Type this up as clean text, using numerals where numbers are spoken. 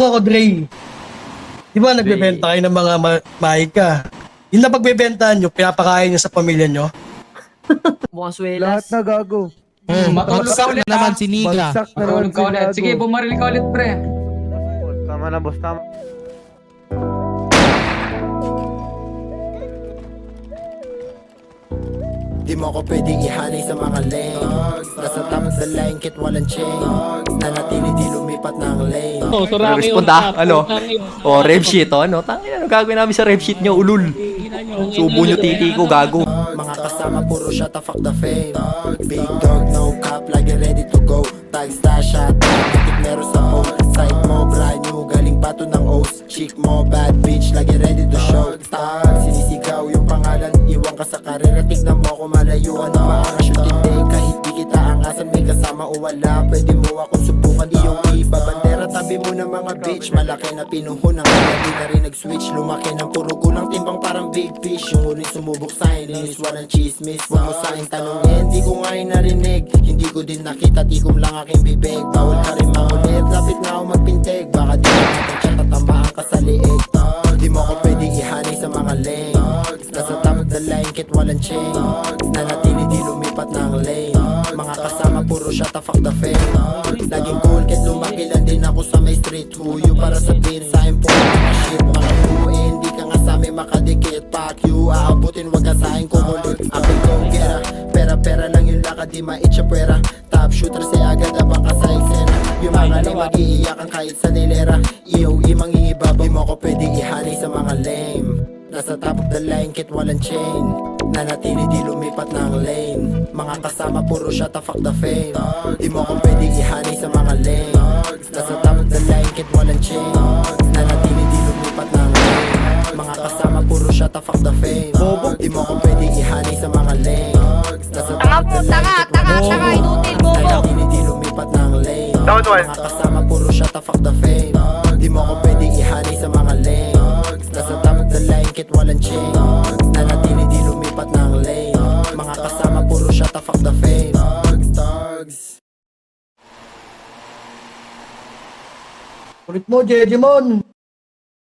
Ako, Dre. Di ba nagbebenta kayo ng mga maika? Yung napagbebentahan nyo, pinapakain nyo sa pamilya nyo? Mukhang Lahat swelas. na gago. Matulog ka ulit naman ah. si Nika. Bagsak na naman Matulog ka si ulit. gago. Sige, bumaril ka ulit, pre. Tama na, boss. Tama. Di mo ko pwedeng ihanay sa mga lane. Nasa tamang sa line kit walang chain. Nanatili di lumipat ng lane. Oh, Soraki Respond ah, ano? O, rev sheet, o, ano? Tangina, ano gagawin namin sa rev sheet nyo, ulul? Subo nyo titi ko, gago. Mga kasama puro shot the fuck the fame. Big dog, no cap, lagi ready to go. Tag stash shot, titik meron sa home. Side mo, brand new, galing bato ng O's. Chick mo, bad bitch, lagi ready to show. Tag, sinisigaw yung pangalan. Iwan ka sa karera, tignan mo ako malayuan. Maangas yung tindi, kahit di kita angasan. May kasama o wala, pwede mo akong subukan. Iyong iba, bandera, tabi mo ng mga bitch. Malaki na pinuhunan, kaya di na rin nag-switch. Lumaki ng puro kulang, timbang parang big fish. Yung uling sumubok sa'kin, linis walang chismis. Huwag mo sa'kin tanongin, di ko nga narinig. Hindi ko din nakita, tikom lang aking bibig. Bawal ka rin mangulit, lapit na ako magpintig. Baka di ka natin siya tatamaan ka sa liig. Di mo ko pwede ihanay sa mga lane. Nasa top of the line, kit walang chain. Nanatili di lumipat ng lane. Mga kasama puro shot the fuck the fame. Laging cool, kit lumaki lang din ako sa may street. Who you para sabihin sa'kin po mga shit. Mga buuin, di ka nga sa'min makadikit. Fuck you, aabutin wag ka sa'kin kumulit. Akin go gera, pera-pera lang yung lakad, di mait siya pwera. Top shooter say agad abang ka sa eksena. Yung mga li mag-iiyakan kahit sa nilera. EOE mangingibabaw, di mo ko pwede ihanay sa mga lame. Nasa top of the line, kit walang chain. Nanatili di lumipat ng lane. Mga kasama puro shot the fuck the fame. Di mo ko pwede ihanay sa mga lane. Nasa top of the line, kit walang chain. Nanatili di lumipat ng lane. Mga kasama puro shot the fuck the fame. Di mo ko pwede ihanay sa mga lane. Nasa top of the line, kit walang chain. inutil, bobo. Nanatili di lumipat ng lane. Mga kasama puro shot the fuck the fame. Di mo ko pwede ihanay sa mga lane. Nasa top of the line, kit walang chain. Nanatili di lumipat ng lane. Mga kasama puro shot the fuck the fame. Ulit mo, Jejimon.